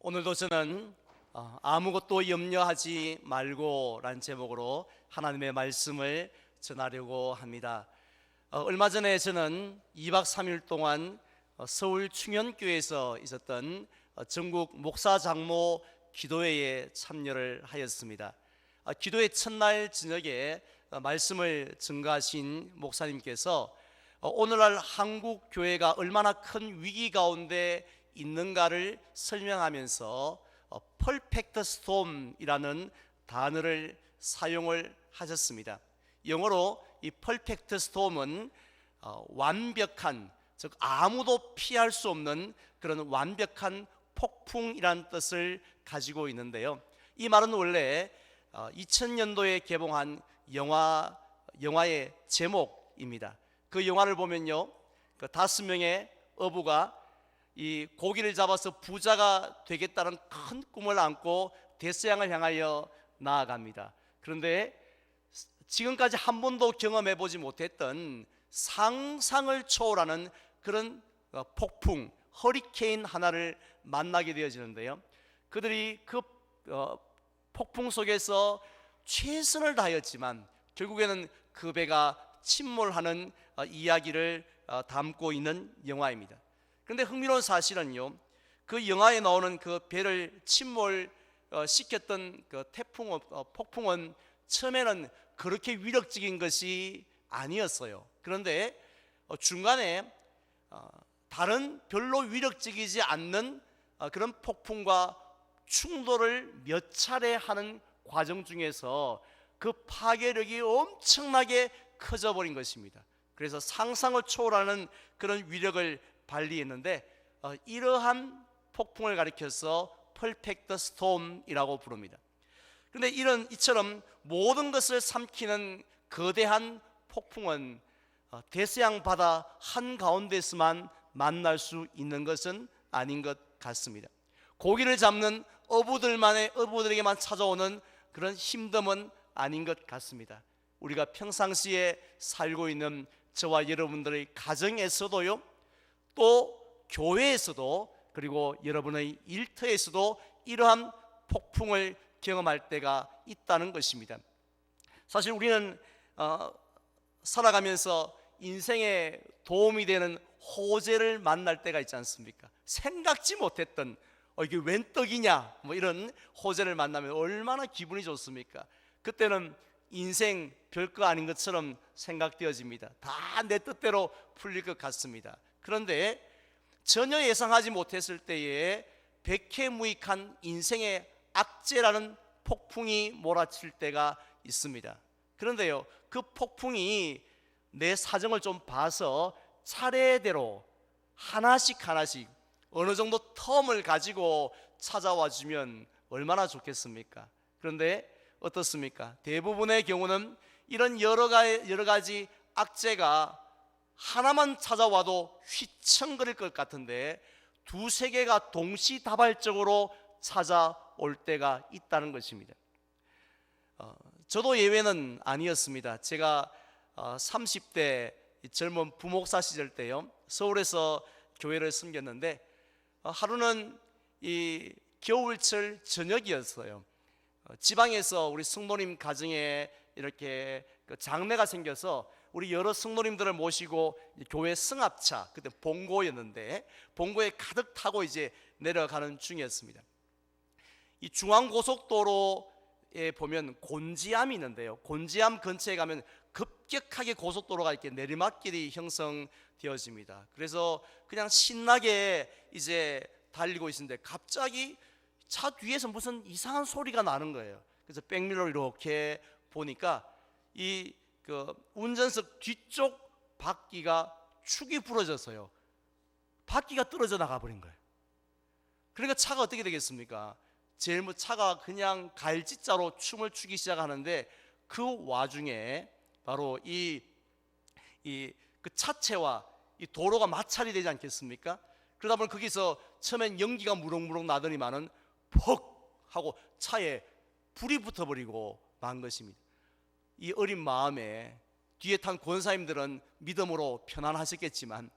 오늘도 저는 아무것도 염려하지 말고 라는 제목으로 하나님의 말씀을 전하려고 합니다. 얼마 전에 저는 2박 3일 동안 서울 충현교회에서 있었던 전국 목사 장로 기도회에 참여를 하였습니다. 기도회 첫날 저녁에 말씀을 증거하신 목사님께서 오늘날 한국 교회가 얼마나 큰 위기 가운데 있는가를 설명하면서 퍼펙트 스톰이라는 단어를 사용을 하셨습니다. 영어로 이 퍼펙트 스톰은 완벽한, 즉 아무도 피할 수 없는 그런 완벽한 폭풍이라는 뜻을 가지고 있는데요. 이 말은 원래 2000년도에 개봉한 영화의 제목입니다. 그 영화를 보면요, 그 5명의 어부가 이 고기를 잡아서 부자가 되겠다는 큰 꿈을 안고 대서양을 향하여 나아갑니다. 그런데 지금까지 한 번도 경험해 보지 못했던 상상을 초월하는 그런 폭풍, 허리케인 하나를 만나게 되어지는데요, 그들이 그 폭풍 속에서 최선을 다하였지만 결국에는 그 배가 침몰하는 이야기를 담고 있는 영화입니다. 그런데 흥미로운 사실은요, 그 영화에 나오는 그 배를 침몰시켰던 그 폭풍은 처음에는 그렇게 위력적인 것이 아니었어요. 그런데 중간에 다른 별로 위력적이지 않는 그런 폭풍과 충돌을 몇 차례 하는 과정 중에서 그 파괴력이 엄청나게 커져 버린 것입니다. 그래서 상상을 초월하는 그런 위력을 발휘했는데 이러한 폭풍을 가리켜서 퍼펙트 스톰이라고 부릅니다. 그런데 이처럼 모든 것을 삼키는 거대한 폭풍은 대서양 바다 한가운데서만 만날 수 있는 것은 아닌 것 같습니다. 고기를 잡는 어부들에게만 찾아오는 그런 힘듦은 아닌 것 같습니다. 우리가 평상시에 살고 있는 저와 여러분들의 가정에서도요, 또 교회에서도, 그리고 여러분의 일터에서도 이러한 폭풍을 경험할 때가 있다는 것입니다. 사실 우리는 살아가면서 인생에 도움이 되는 호재를 만날 때가 있지 않습니까? 생각지 못했던 이게 웬 떡이냐, 이런 호재를 만나면 얼마나 기분이 좋습니까? 그때는 인생 별거 아닌 것처럼 생각되어집니다. 다 내 뜻대로 풀릴 것 같습니다. 그런데 전혀 예상하지 못했을 때에 백해무익한 인생의 악재라는 폭풍이 몰아칠 때가 있습니다. 그런데요, 그 폭풍이 내 사정을 좀 봐서 차례대로 하나씩 어느 정도 텀을 가지고 찾아와 주면 얼마나 좋겠습니까? 그런데 어떻습니까? 대부분의 경우는 이런 여러 가지 악재가 하나만 찾아와도 휘청거릴 것 같은데 두세 개가 동시다발적으로 찾아올 때가 있다는 것입니다. 저도 예외는 아니었습니다. 제가 30대 젊은 부목사 시절 때요, 서울에서 교회를 섬겼는데 하루는 이 겨울철 저녁이었어요. 지방에서 우리 성도님 가정에 이렇게 장례가 생겨서 우리 여러 성도님들을 모시고 교회 승합차, 그때 봉고였는데 봉고에 가득 타고 이제 내려가는 중이었습니다. 이 중앙고속도로에 보면 곤지암이 있는데요, 곤지암 근처에 가면 급격하게 고속도로가 이렇게 내리막길이 형성되어집니다. 그래서 그냥 신나게 이제 달리고 있는데 갑자기 차 뒤에서 무슨 이상한 소리가 나는 거예요. 그래서 백미러로 이렇게 보니까 이 운전석 뒤쪽 바퀴가 축이 부러졌어요. 바퀴가 떨어져 나가 버린 거예요. 그러니까 차가 어떻게 되겠습니까? 차가 그냥 갈지자로 춤을 추기 시작하는데 그 와중에 바로 그 차체와 이 도로가 마찰이 되지 않겠습니까? 그러다 보면 거기서 처음엔 연기가 무럭무럭 나더니만은 퍽 하고 차에 불이 붙어버리고 만 것입니다. 이 어린 마음에 뒤에 탄 권사님들은 믿음으로 편안하셨겠지만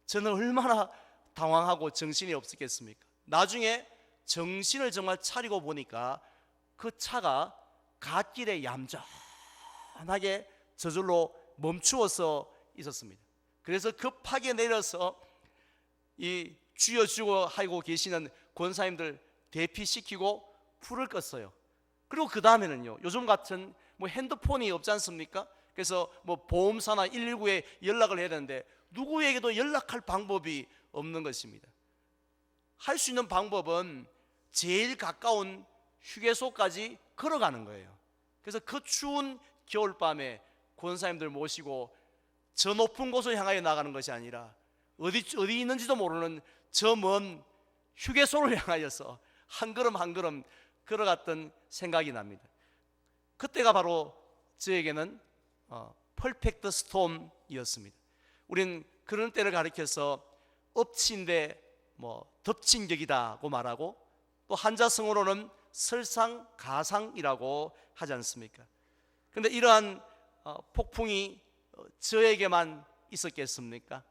저는 얼마나 당황하고 정신이 없었겠습니까? 나중에 정신을 정말 차리고 보니까 그 차가 갓길에 얌전하게 저절로 멈추어서 있었습니다. 그래서 급하게 내려서 이 쥐어주고 하고 계시는 권사님들 대피시키고 불을 껐어요. 그리고 그 다음에는요, 요즘 같은 뭐 핸드폰이 없지 않습니까? 그래서 뭐 보험사나 119에 연락을 해야 되는데 누구에게도 연락할 방법이 없는 것입니다. 할 수 있는 방법은 제일 가까운 휴게소까지 걸어가는 거예요. 그래서 그 추운 겨울밤에 권사님들 모시고 저 높은 곳을 향하여 나가는 것이 아니라 어디 있는지도 모르는 저 먼 휴게소를 향하여서 한 걸음 한 걸음 걸어갔던 생각이 납니다. 그때가 바로 저에게는 퍼펙트 스톰이었습니다. 우린 그런 때를 가리켜서 엎친데 덮친 격이다고 말하고, 또 한자성어로는 설상가상이라고 하지 않습니까? 그런데 이러한 폭풍이 저에게만 있었겠습니까?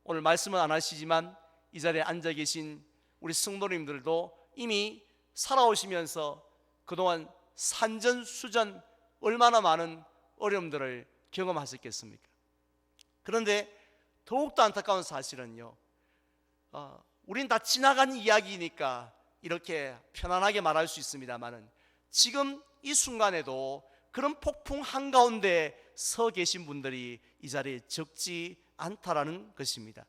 오늘 말씀은 안 하시지만 이 자리에 앉아 계신 우리 성도님들도 이미 살아오시면서 그동안 산전수전 얼마나 많은 어려움들을 경험하셨겠습니까? 그런데 더욱더 안타까운 사실은요, 우린 다 지나간 이야기니까 이렇게 편안하게 말할 수 있습니다만은 지금 이 순간에도 그런 폭풍 한가운데 서 계신 분들이 이 자리에 적지 않다라는 것입니다.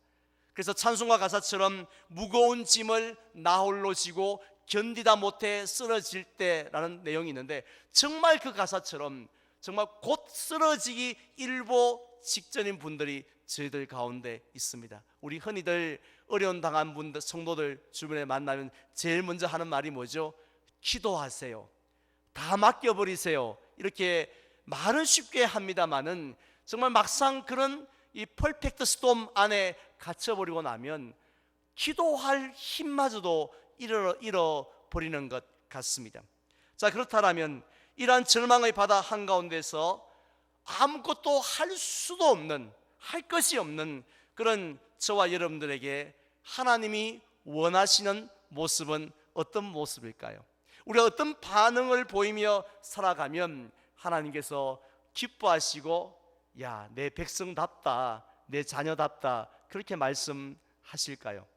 그래서 찬송가 가사처럼 무거운 짐을 나 홀로 지고 견디다 못해 쓰러질 때라는 내용이 있는데, 정말 그 가사처럼 정말 곧 쓰러지기 일보 직전인 분들이 저희들 가운데 있습니다. 우리 흔히들 어려운 당한 분들, 성도들 주변에 만나면 제일 먼저 하는 말이 뭐죠? 기도하세요. 다 맡겨버리세요. 이렇게 말은 쉽게 합니다만은 정말 막상 그런 이 퍼펙트 스톰 안에 갇혀버리고 나면 기도할 힘마저도 잃어버리는 것 같습니다. 자, 그렇다면 이러한 절망의 바다 한가운데서 아무것도 할 수도 없는, 할 것이 없는 그런 저와 여러분들에게 하나님이 원하시는 모습은 어떤 모습일까요? 우리가 어떤 반응을 보이며 살아가면 하나님께서 기뻐하시고 야, 내 백성답다, 내 자녀답다 그렇게 말씀하실까요?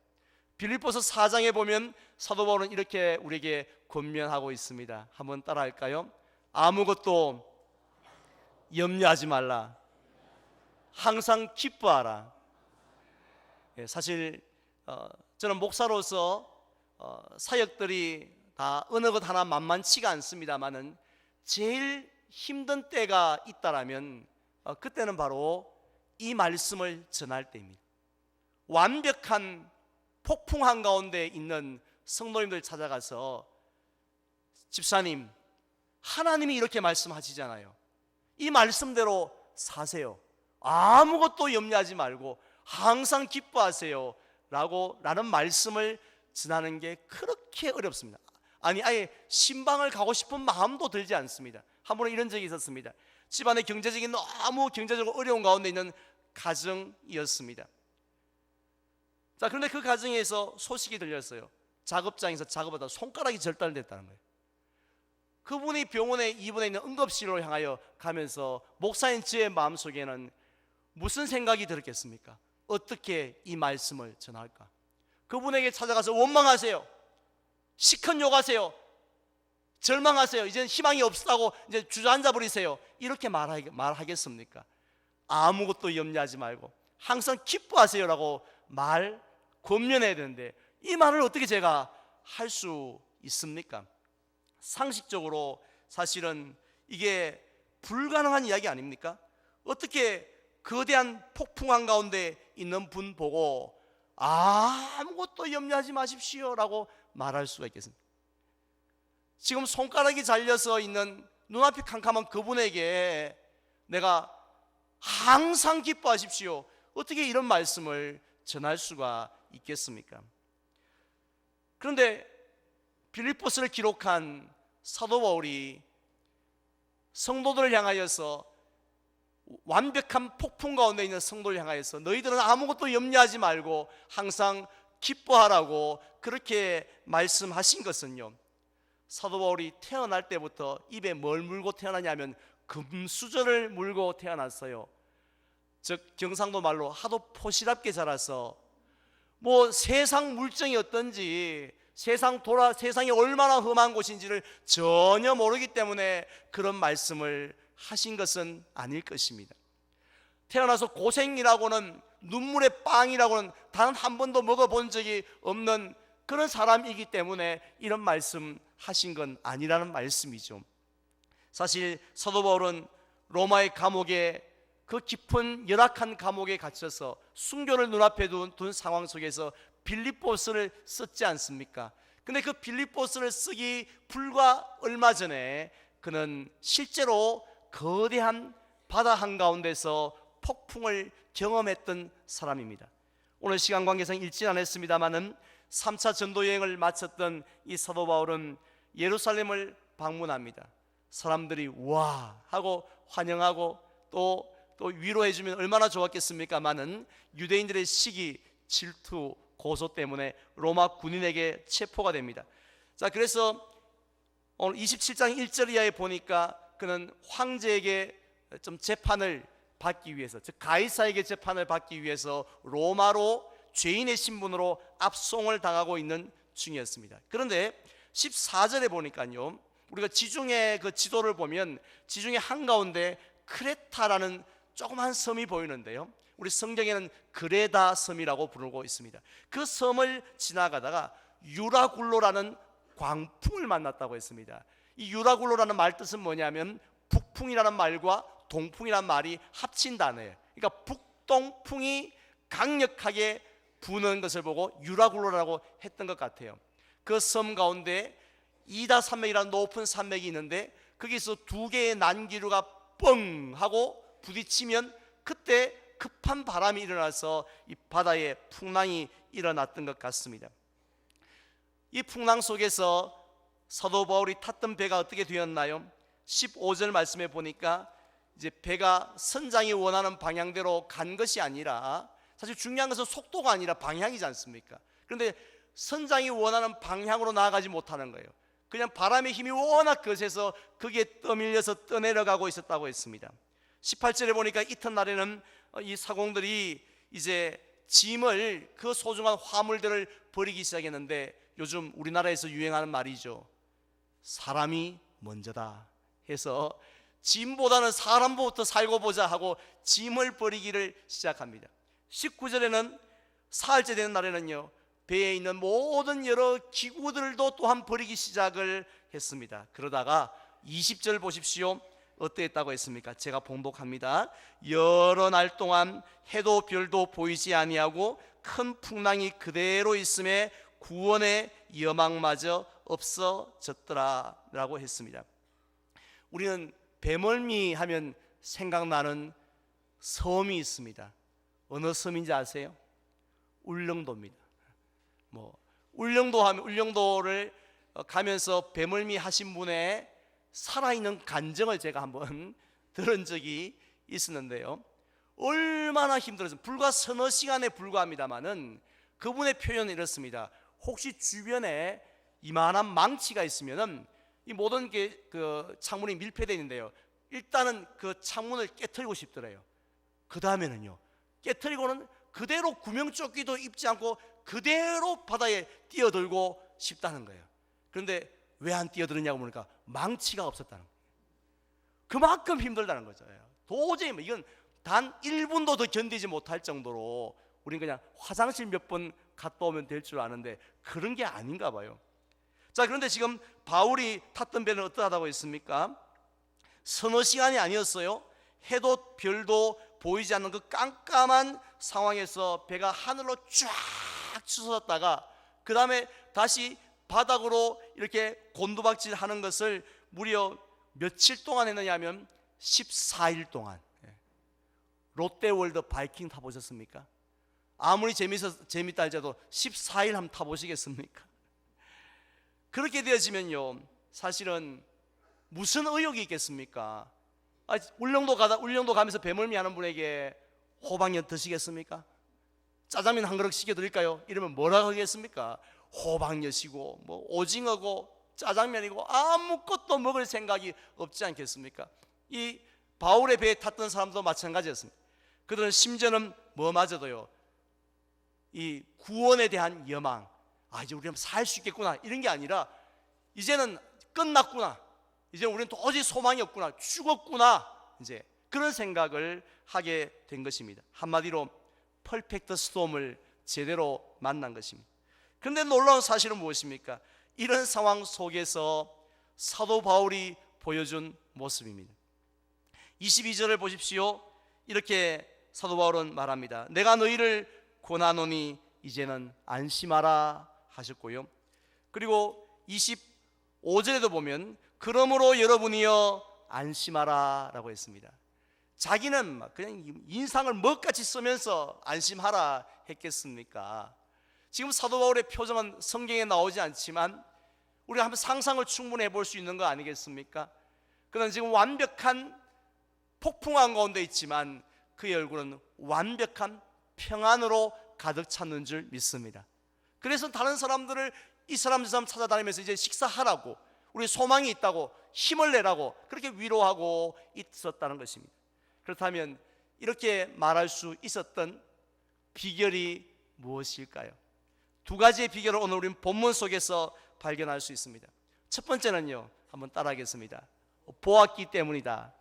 빌립보서 4장에 보면 사도 바울은 이렇게 우리에게 권면하고 있습니다. 한번 따라할까요? 아무것도 염려하지 말라, 항상 기뻐하라. 사실 저는 목사로서 사역들이 다 어느 것 하나 만만치가 않습니다만은 제일 힘든 때가 있다라면 그때는 바로 이 말씀을 전할 때입니다. 완벽한 폭풍 한가운데 있는 성도님들 찾아가서 집사님, 하나님이 이렇게 말씀하시잖아요. 이 말씀대로 사세요. 아무것도 염려하지 말고 항상 기뻐하세요 라는 말씀을 전하는 게 그렇게 어렵습니다. 아예 신방을 가고 싶은 마음도 들지 않습니다. 한 번은 이런 적이 있었습니다. 집안의 너무 경제적으로 어려운 가운데 있는 가정이었습니다. 자, 그런데 그 가정에서 소식이 들렸어요. 작업장에서 작업하다 손가락이 절단됐다는 거예요. 그분이 병원에 입원해 있는 응급실로 향하여 가면서 목사인 저의 마음속에는 무슨 생각이 들었겠습니까? 어떻게 이 말씀을 전할까? 그분에게 찾아가서 원망하세요, 시큰 욕하세요, 절망하세요, 이제는 희망이 없다고 이제 주저앉아 버리세요, 이렇게 말하겠습니까? 아무것도 염려하지 말고 항상 기뻐하세요라고 권면해야 되는데 이 말을 어떻게 제가 할 수 있습니까? 상식적으로 사실은 이게 불가능한 이야기 아닙니까? 어떻게 거대한 폭풍 한가운데 있는 분 보고 아무것도 염려하지 마십시오라고 말할 수가 있겠습니까? 지금 손가락이 잘려서 있는 눈앞이 캄캄한 그분에게 내가 항상 기뻐하십시오, 어떻게 이런 말씀을 전할 수가 있겠습니까? 그런데 빌립보서를 기록한 사도 바울이 성도들을 향하여서, 완벽한 폭풍 가운데 있는 성도를 향하여서 너희들은 아무것도 염려하지 말고 항상 기뻐하라고 그렇게 말씀하신 것은요, 사도 바울이 태어날 때부터 입에 뭘 물고 태어나냐면 금수저를 물고 태어났어요. 즉 경상도 말로 하도 포시랍게 자라서 뭐 세상 물정이 어떤지, 세상이 얼마나 험한 곳인지를 전혀 모르기 때문에 그런 말씀을 하신 것은 아닐 것입니다. 태어나서 고생이라고는, 눈물의 빵이라고는 단 한 번도 먹어본 적이 없는 그런 사람이기 때문에 이런 말씀 하신 건 아니라는 말씀이죠. 사실 사도 바울은 로마의 감옥에, 그 깊은 열악한 감옥에 갇혀서 순교를 눈앞에 둔 상황 속에서 빌립보서를 썼지 않습니까? 근데 그 빌립보서를 쓰기 불과 얼마 전에 그는 실제로 거대한 바다 한가운데서 폭풍을 경험했던 사람입니다. 오늘 시간 관계상 읽진 않았습니다마는 3차 전도 여행을 마쳤던 이 사도 바울은 예루살렘을 방문합니다. 사람들이 와 하고 환영하고 또 위로해 주면 얼마나 좋았겠습니까마는 유대인들의 시기, 질투, 고소 때문에 로마 군인에게 체포가 됩니다. 자, 그래서 오늘 27장 1절 이하에 보니까 그는 황제에게 좀 재판을 받기 위해서, 즉 가이사에게 재판을 받기 위해서 로마로 죄인의 신분으로 압송을 당하고 있는 중이었습니다. 그런데 14절에 보니까요, 우리가 지중해 그 지도를 보면 지중해 한가운데 크레타라는 조그만 섬이 보이는데요, 우리 성경에는 그레다 섬이라고 부르고 있습니다. 그 섬을 지나가다가 유라굴로라는 광풍을 만났다고 했습니다. 이 유라굴로라는 말 뜻은 뭐냐면 북풍이라는 말과 동풍이라는 말이 합친 단어예요. 그러니까 북동풍이 강력하게 부는 것을 보고 유라굴로라고 했던 것 같아요. 그 섬 가운데 이다 산맥이라는 높은 산맥이 있는데 거기서 두 개의 난기류가 뻥 하고 부딪히면 그때 급한 바람이 일어나서 이 바다에 풍랑이 일어났던 것 같습니다. 이 풍랑 속에서 사도 바울이 탔던 배가 어떻게 되었나요? 15절 말씀에 보니까 이제 배가 선장이 원하는 방향대로 간 것이 아니라, 사실 중요한 것은 속도가 아니라 방향이지 않습니까? 그런데 선장이 원하는 방향으로 나아가지 못하는 거예요. 그냥 바람의 힘이 워낙 거세서 거기에 떠밀려서 떠내려가고 있었다고 했습니다. 18절에 보니까 이튿날에는 이 사공들이 이제 짐을, 그 소중한 화물들을 버리기 시작했는데, 요즘 우리나라에서 유행하는 말이죠, 사람이 먼저다 해서 짐보다는 사람부터 살고 보자 하고 짐을 버리기를 시작합니다. 19절에는 사흘째 되는 날에는요, 배에 있는 모든 여러 기구들도 또한 버리기 시작을 했습니다. 그러다가 20절 보십시오. 어떠했다고 했습니까? 제가 봉독합니다. 여러 날 동안 해도 별도 보이지 아니하고 큰 풍랑이 그대로 있음에 구원의 여망마저 없어졌더라 라고 했습니다. 우리는 배멀미 하면 생각나는 섬이 있습니다. 어느 섬인지 아세요? 울릉도입니다. 울릉도를 가면서 배멀미 하신 분의 살아있는 간증을 제가 한번 들은 적이 있었는데요, 얼마나 힘들었어요. 불과 서너 시간에 불과합니다마는 그분의 표현은 이렇습니다. 혹시 주변에 이만한 망치가 있으면은 이 모든 그 창문이 밀폐되어 있는데요, 일단은 그 창문을 깨트리고 싶더래요. 그 다음에는요, 깨트리고는 그대로 구명조끼도 입지 않고 그대로 바다에 뛰어들고 싶다는 거예요. 그런데 왜 안 뛰어들었냐고 보니까 망치가 없었다는 거예요. 그만큼 힘들다는 거죠. 도저히 이건 단 1분도 더 견디지 못할 정도로 우린 그냥 화장실 몇 번 갔다 오면 될 줄 아는데 그런 게 아닌가 봐요. 자, 그런데 지금 바울이 탔던 배는 어떠하다고 했습니까? 서너 시간이 아니었어요. 해도 별도 보이지 않는 그 깜깜한 상황에서 배가 하늘로 쫙 치솟았다가 그 다음에 다시 바닥으로 이렇게 곤두박질 하는 것을 무려 며칠 동안 했느냐 하면 14일 동안. 롯데월드 바이킹 타보셨습니까? 아무리 재밌다 할지라도 14일 한번 타보시겠습니까? 그렇게 되어지면요, 사실은 무슨 의욕이 있겠습니까? 울릉도 가면서 배멀미 하는 분에게 호박엿 드시겠습니까? 짜장면 한 그릇 시켜드릴까요? 이러면 뭐라 하겠습니까? 호박엿이고 뭐 오징어고 짜장면이고 아무것도 먹을 생각이 없지 않겠습니까? 이 바울의 배에 탔던 사람도 마찬가지였습니다. 그들은 심지어는 뭐마저도요, 이 구원에 대한 여망, 이제 우리는 살 수 있겠구나, 이런 게 아니라 이제는 끝났구나, 이제 우리는 도저히 소망이 없구나, 죽었구나, 이제 그런 생각을 하게 된 것입니다. 한마디로 퍼펙트 스톰을 제대로 만난 것입니다. 그런데 놀라운 사실은 무엇입니까? 이런 상황 속에서 사도 바울이 보여준 모습입니다. 22절을 보십시오. 이렇게 사도 바울은 말합니다. 내가 너희를 권하노니 이제는 안심하라 하셨고요. 그리고 25절에도 보면 그러므로 여러분이여 안심하라 라고 했습니다. 자기는 그냥 인상을 먹같이 쓰면서 안심하라 했겠습니까? 지금 사도 바울의 표정은 성경에 나오지 않지만 우리가 한번 상상을 충분히 해볼 수 있는 거 아니겠습니까? 그는 지금 완벽한 폭풍한 가운데 있지만 그의 얼굴은 완벽한 평안으로 가득 찼는 줄 믿습니다. 그래서 다른 사람들을 이 사람 저 사람 찾아다니면서 이제 식사하라고, 우리 소망이 있다고, 힘을 내라고 그렇게 위로하고 있었다는 것입니다. 그렇다면 이렇게 말할 수 있었던 비결이 무엇일까요? 두 가지의 비결을 오늘 우리는 본문 속에서 발견할 수 있습니다. 첫 번째는요, 한번 따라하겠습니다. 보았기 때문이다.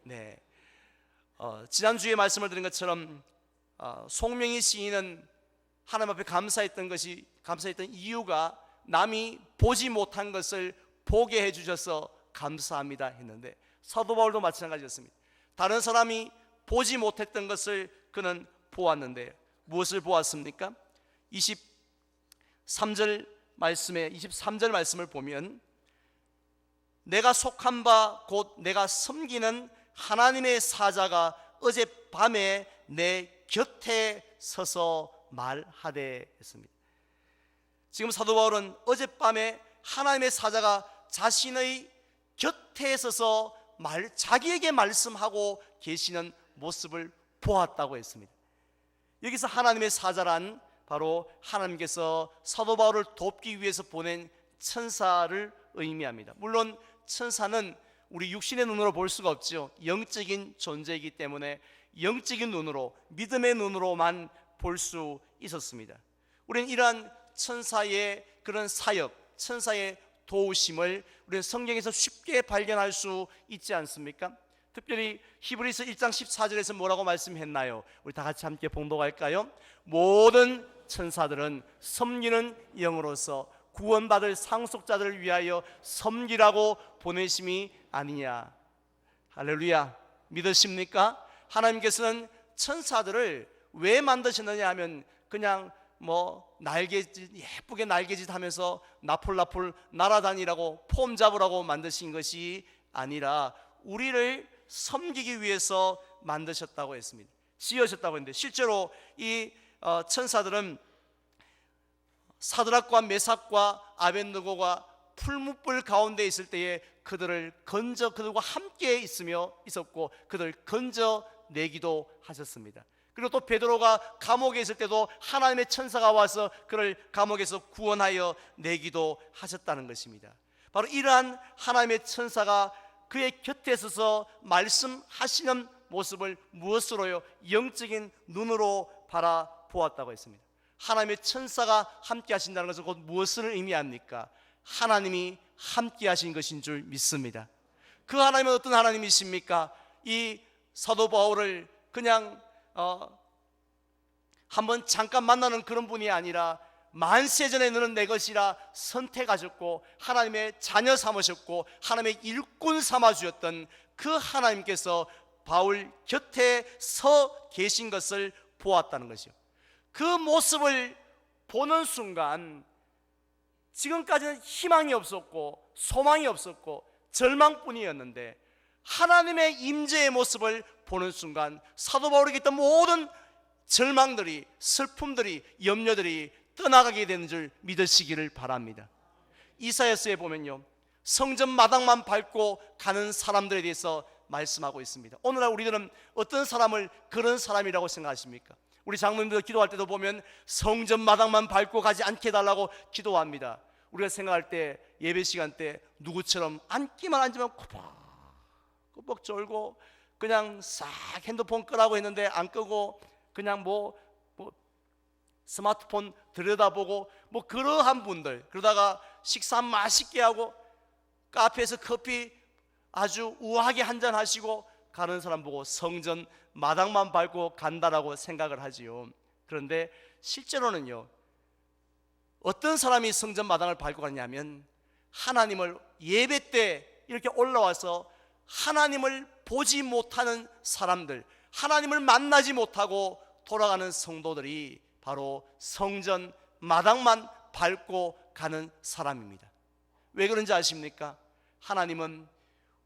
네, 지난주에 말씀을 드린 것처럼 송명희 시인은 하나님 앞에 감사했던 이유가 남이 보지 못한 것을 보게 해주셔서 감사합니다 했는데, 사도 바울도 마찬가지였습니다. 다른 사람이 보지 못했던 것을 그는 보았는데 무엇을 보았습니까? 23절 말씀을 보면 내가 속한 바 곧 내가 섬기는 하나님의 사자가 어젯밤에 내 곁에 서서 말하되 했습니다. 지금 사도 바울은 어젯밤에 하나님의 사자가 자신의 곁에 서서 자기에게 말씀하고 계시는 모습을 보았다고 했습니다. 여기서 하나님의 사자란 바로 하나님께서 사도 바울을 돕기 위해서 보낸 천사를 의미합니다. 물론 천사는 우리 육신의 눈으로 볼 수가 없죠. 영적인 존재이기 때문에 영적인 눈으로, 믿음의 눈으로만 볼 수 있었습니다. 우리는 이러한 천사의 그런 사역, 천사의 도우심을 우리는 성경에서 쉽게 발견할 수 있지 않습니까? 특별히 히브리서 1장 14절에서 뭐라고 말씀했나요? 우리 다 같이 함께 봉독할까요? 모든 천사들은 섬기는 영으로서 구원받을 상속자들을 위하여 섬기라고 보내심이 아니냐. 할렐루야. 믿으십니까? 하나님께서는 천사들을 왜 만드셨느냐 하면 그냥 날개짓, 예쁘게 날개짓 하면서 나풀나풀 날아다니라고 폼 잡으라고 만드신 것이 아니라 우리를 섬기기 위해서 만드셨다고 했습니다. 지으셨다고 했는데, 실제로 이 천사들은 사드락과 메삭과 아벳느고가 풀무불 가운데 있을 때에 그들과 함께 있었고 그들을 건져내기도 하셨습니다. 그리고 또 베드로가 감옥에 있을 때도 하나님의 천사가 와서 그를 감옥에서 구원하여 내기도 하셨다는 것입니다. 바로 이러한 하나님의 천사가 그의 곁에 서서 말씀하시는 모습을 무엇으로요? 영적인 눈으로 바라보았다고 했습니다. 하나님의 천사가 함께 하신다는 것은 곧 무엇을 의미합니까? 하나님이 함께 하신 것인 줄 믿습니다. 그 하나님은 어떤 하나님이십니까? 이 사도 바울을 그냥 한번 잠깐 만나는 그런 분이 아니라 만세전에 너는 내 것이라 선택하셨고 하나님의 자녀 삼으셨고 하나님의 일꾼 삼아주셨던 그 하나님께서 바울 곁에 서 계신 것을 보았다는 것이요. 그 모습을 보는 순간 지금까지는 희망이 없었고 소망이 없었고 절망뿐이었는데 하나님의 임재의 모습을 보는 순간 사도 바울에게 있던 모든 절망들이, 슬픔들이, 염려들이 떠나가게 되는 줄 믿으시기를 바랍니다. 이사야서에 보면요, 성전 마당만 밟고 가는 사람들에 대해서 말씀하고 있습니다. 오늘날 우리들은 어떤 사람을 그런 사람이라고 생각하십니까? 우리 장로님들 기도할 때도 보면 성전 마당만 밟고 가지 않게 해달라고 기도합니다. 우리가 생각할 때 예배 시간 때 누구처럼 앉기만 앉으면 꾸벅꾸벅 졸고 그냥 싹 핸드폰 끄라고 했는데 안 끄고 그냥 뭐 스마트폰 들여다보고 뭐 그러한 분들, 그러다가 식사 맛있게 하고 카페에서 커피 아주 우아하게 한잔 하시고 가는 사람 보고 성전 마당만 밟고 간다라고 생각을 하지요. 그런데 실제로는요, 어떤 사람이 성전 마당을 밟고 가냐면 하나님을 예배 때 이렇게 올라와서 하나님을 보지 못하는 사람들, 하나님을 만나지 못하고 돌아가는 성도들이 바로 성전 마당만 밟고 가는 사람입니다. 왜 그런지 아십니까? 하나님은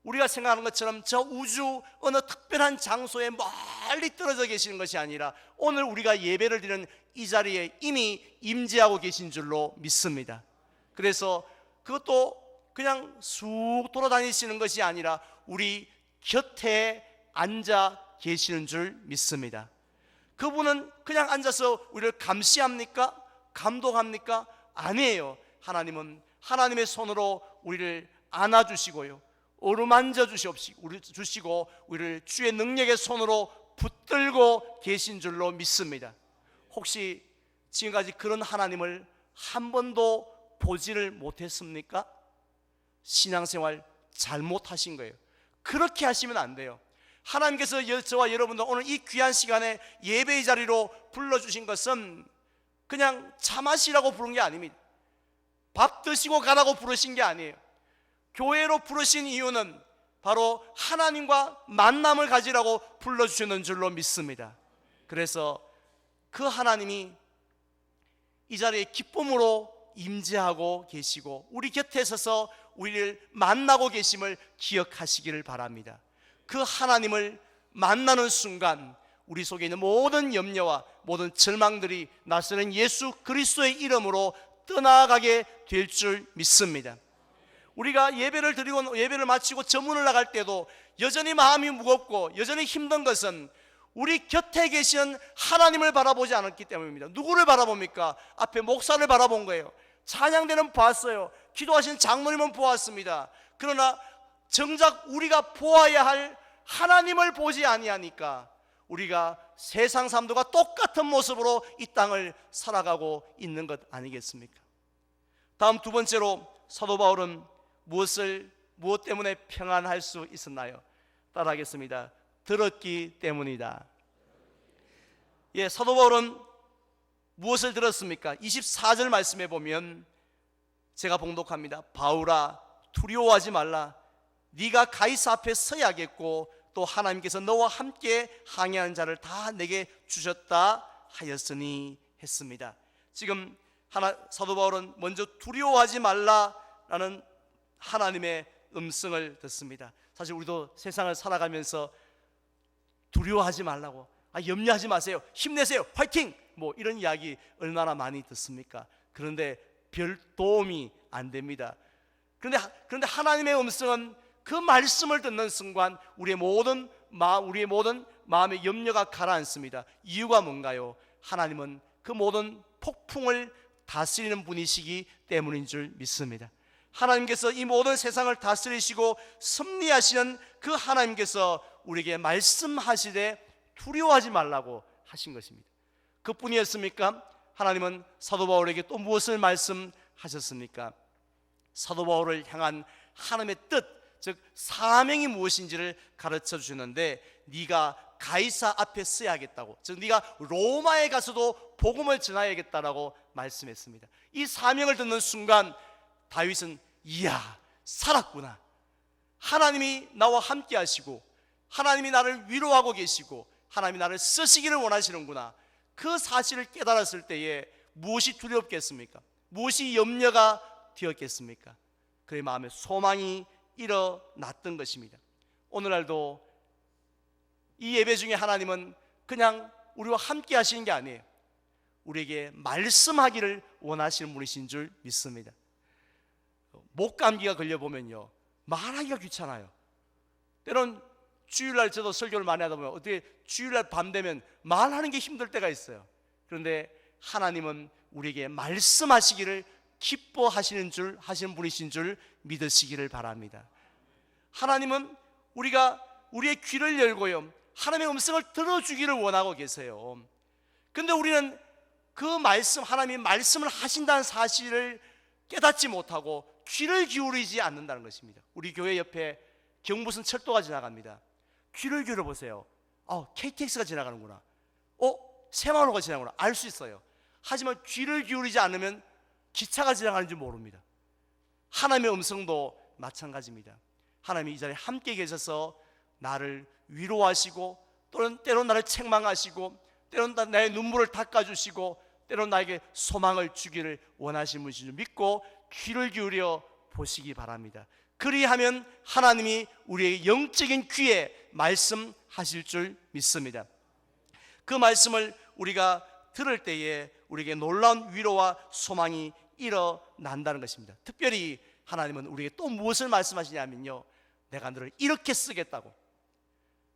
우리가 생각하는 것처럼 저 우주 어느 특별한 장소에 멀리 떨어져 계시는 것이 아니라 오늘 우리가 예배를 드리는 이 자리에 이미 임재하고 계신 줄로 믿습니다. 그래서 그것도 그냥 쑥 돌아다니시는 것이 아니라 우리 곁에 앉아 계시는 줄 믿습니다. 그분은 그냥 앉아서 우리를 감시합니까? 감독합니까? 아니에요. 하나님은 하나님의 손으로 우리를 안아주시고요, 어루만져 주시고 우리를 주의 능력의 손으로 붙들고 계신 줄로 믿습니다. 혹시 지금까지 그런 하나님을 한 번도 보지를 못했습니까? 신앙생활 잘못하신 거예요. 그렇게 하시면 안 돼요. 하나님께서 저와 여러분들 오늘 이 귀한 시간에 예배의 자리로 불러주신 것은 그냥 차 마시라고 부른 게 아닙니다. 밥 드시고 가라고 부르신 게 아니에요. 교회로 부르신 이유는 바로 하나님과 만남을 가지라고 불러주시는 줄로 믿습니다. 그래서 그 하나님이 이 자리에 기쁨으로 임재하고 계시고 우리 곁에 서서 우리를 만나고 계심을 기억하시기를 바랍니다. 그 하나님을 만나는 순간 우리 속에 있는 모든 염려와 모든 절망들이 나서는 예수 그리스도의 이름으로 떠나가게 될 줄 믿습니다. 우리가 예배를 마치고 저문을 나갈 때도 여전히 마음이 무겁고 여전히 힘든 것은 우리 곁에 계신 하나님을 바라보지 않았기 때문입니다. 누구를 바라봅니까? 앞에 목사를 바라본 거예요. 찬양대는 봤어요. 기도하신 장로님은 보았습니다. 그러나 정작 우리가 보아야 할 하나님을 보지 아니하니까 우리가 세상 사람들과 똑같은 모습으로 이 땅을 살아가고 있는 것 아니겠습니까? 다음 두 번째로 사도 바울은 무엇 때문에 평안할 수 있었나요? 따라하겠습니다. 들었기 때문이다. 예, 사도 바울은 무엇을 들었습니까? 24절 말씀에 보면 제가 봉독합니다. 바울아, 두려워하지 말라. 네가 가이사 앞에 서야겠고 또 하나님께서 너와 함께 항해하는 자를 다 내게 주셨다 하였으니 했습니다. 지금 사도 바울은 먼저 두려워하지 말라라는 하나님의 음성을 듣습니다. 사실 우리도 세상을 살아가면서 두려워하지 말라고, 염려하지 마세요, 힘내세요, 화이팅! 뭐 이런 이야기 얼마나 많이 듣습니까? 그런데 별 도움이 안 됩니다. 그런데 하나님의 음성은 그 말씀을 듣는 순간 우리의 모든 마음의 염려가 가라앉습니다. 이유가 뭔가요? 하나님은 그 모든 폭풍을 다스리는 분이시기 때문인 줄 믿습니다. 하나님께서 이 모든 세상을 다스리시고 섭리하시는 그 하나님께서 우리에게 말씀하시되 두려워하지 말라고 하신 것입니다. 그뿐이었습니까? 하나님은 사도 바울에게 또 무엇을 말씀하셨습니까? 사도 바울을 향한 하나님의 뜻, 즉 사명이 무엇인지를 가르쳐 주셨는데 네가 가이사 앞에 서야겠다고, 즉 네가 로마에 가서도 복음을 전하야겠다라고 말씀했습니다. 이 사명을 듣는 순간 다윗은 이야, 살았구나. 하나님이 나와 함께 하시고 하나님이 나를 위로하고 계시고 하나님이 나를 쓰시기를 원하시는구나. 그 사실을 깨달았을 때에 무엇이 두렵겠습니까? 무엇이 염려가 되었겠습니까? 그의 마음에 소망이 일어났던 것입니다. 오늘날도 이 예배 중에 하나님은 그냥 우리와 함께 하시는 게 아니에요. 우리에게 말씀하기를 원하시는 분이신 줄 믿습니다. 목감기가 걸려보면요, 말하기가 귀찮아요. 때론 주일날 저도 설교를 많이 하다 보면 어떻게 주일날 밤 되면 말하는 게 힘들 때가 있어요. 그런데 하나님은 우리에게 말씀하시기를 기뻐하시는 줄 하시는 분이신 줄 믿으시기를 바랍니다. 하나님은 우리의 귀를 열고요, 하나님의 음성을 들어주기를 원하고 계세요. 그런데 우리는 그 말씀, 하나님이 말씀을 하신다는 사실을 깨닫지 못하고 귀를 기울이지 않는다는 것입니다. 우리 교회 옆에 경부선 철도가 지나갑니다. 귀를 기울여 보세요. KTX가 지나가는구나, 새마을호가 지나가는구나 알 수 있어요. 하지만 귀를 기울이지 않으면 기차가 지나가는지 모릅니다. 하나님의 음성도 마찬가지입니다. 하나님이 이 자리에 함께 계셔서 나를 위로하시고, 때론 나를 책망하시고, 때론 나의 눈물을 닦아주시고, 때론 나에게 소망을 주기를 원하시는 분이신 줄 믿고 귀를 기울여 보시기 바랍니다. 그리하면 하나님이 우리의 영적인 귀에 말씀하실 줄 믿습니다. 그 말씀을 우리가 들을 때에 우리에게 놀라운 위로와 소망이 일어난다는 것입니다. 특별히 하나님은 우리에게 또 무엇을 말씀하시냐면요, 내가 너를 이렇게 쓰겠다고,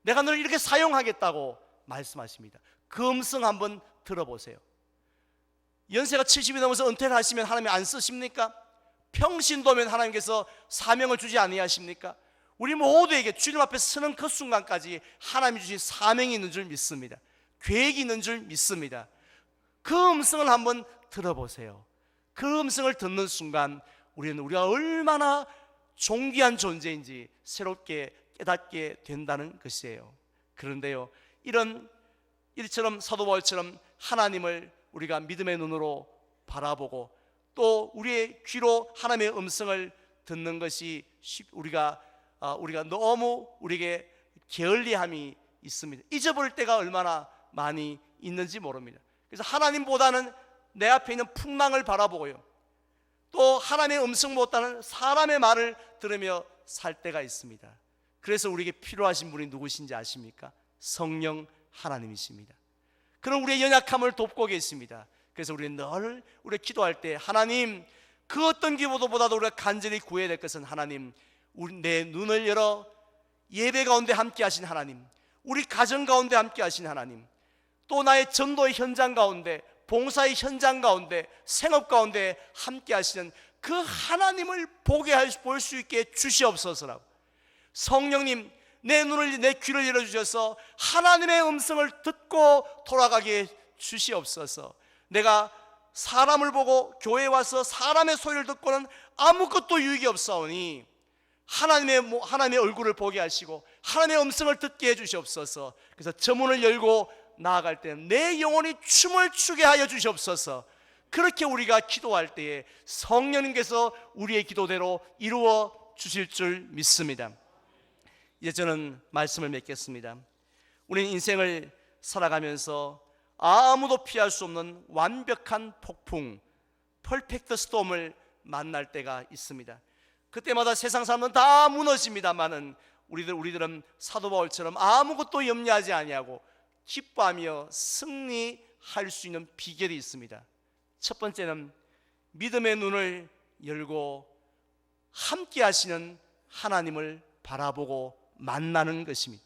내가 너를 이렇게 사용하겠다고 말씀하십니다. 그 음성 한번 들어보세요. 연세가 70이 넘어서 은퇴를 하시면 하나님이 안 쓰십니까? 평신도면 하나님께서 사명을 주지 아니하십니까? 우리 모두에게 주님 앞에 서는 그 순간까지 하나님이 주신 사명이 있는 줄 믿습니다. 계획이 있는 줄 믿습니다. 그 음성을 한번 들어보세요. 그 음성을 듣는 순간 우리가 얼마나 존귀한 존재인지 새롭게 깨닫게 된다는 것이에요. 그런데요, 이처럼 사도 바울처럼 하나님을 우리가 믿음의 눈으로 바라보고 또 우리의 귀로 하나님의 음성을 듣는 것이 우리가 너무 우리에게 게을리함이 있습니다. 잊어버릴 때가 얼마나 많이 있는지 모릅니다. 그래서 하나님보다는 내 앞에 있는 풍랑을 바라보고요, 또 하나님의 음성보다는 사람의 말을 들으며 살 때가 있습니다. 그래서 우리에게 필요하신 분이 누구신지 아십니까? 성령 하나님이십니다. 그럼 우리의 연약함을 돕고 계십니다. 그래서 우리는 늘 우리 기도할 때 하나님, 그 어떤 기도보다도 우리가 간절히 구해야 될 것은 하나님, 내 눈을 열어 예배 가운데 함께 하신 하나님, 우리 가정 가운데 함께 하신 하나님, 또 나의 전도의 현장 가운데, 봉사의 현장 가운데, 생업 가운데 함께 하시는 그 하나님을 볼 수 있게 주시옵소서라고. 성령님, 내 귀를 열어주셔서 하나님의 음성을 듣고 돌아가게 주시옵소서. 내가 사람을 보고 교회에 와서 사람의 소리를 듣고는 아무것도 유익이 없사오니 하나님의 얼굴을 보게 하시고 하나님의 음성을 듣게 해주시옵소서. 그래서 저 문을 열고 나아갈 때 내 영혼이 춤을 추게 하여 주시옵소서. 그렇게 우리가 기도할 때에 성령님께서 우리의 기도대로 이루어 주실 줄 믿습니다. 이제 저는 말씀을 맺겠습니다. 우리는 인생을 살아가면서 아무도 피할 수 없는 완벽한 폭풍, 퍼펙트 스톰을 만날 때가 있습니다. 그때마다 세상 사람은 다 무너집니다만은 우리들은 사도 바울처럼 아무것도 염려하지 아니하고 기뻐하며 승리할 수 있는 비결이 있습니다. 첫 번째는 믿음의 눈을 열고 함께 하시는 하나님을 바라보고 만나는 것입니다.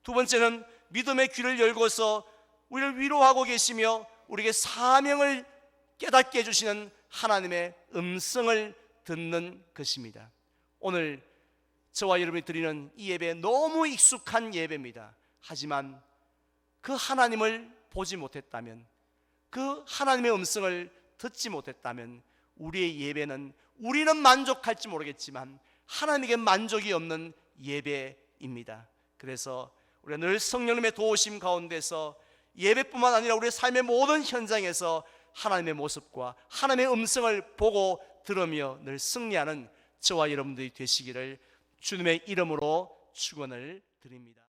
두 번째는 믿음의 귀를 열고서 우리를 위로하고 계시며 우리에게 사명을 깨닫게 해주시는 하나님의 음성을 듣는 것입니다. 오늘 저와 여러분이 드리는 이 예배 너무 익숙한 예배입니다. 하지만 그 하나님을 보지 못했다면, 그 하나님의 음성을 듣지 못했다면 우리의 예배는, 우리는 만족할지 모르겠지만 하나님에게 만족이 없는 예배입니다. 그래서 우리가 늘 성령님의 도우심 가운데서 예배뿐만 아니라 우리의 삶의 모든 현장에서 하나님의 모습과 하나님의 음성을 보고 들으며 늘 승리하는 저와 여러분들이 되시기를 주님의 이름으로 축원을 드립니다.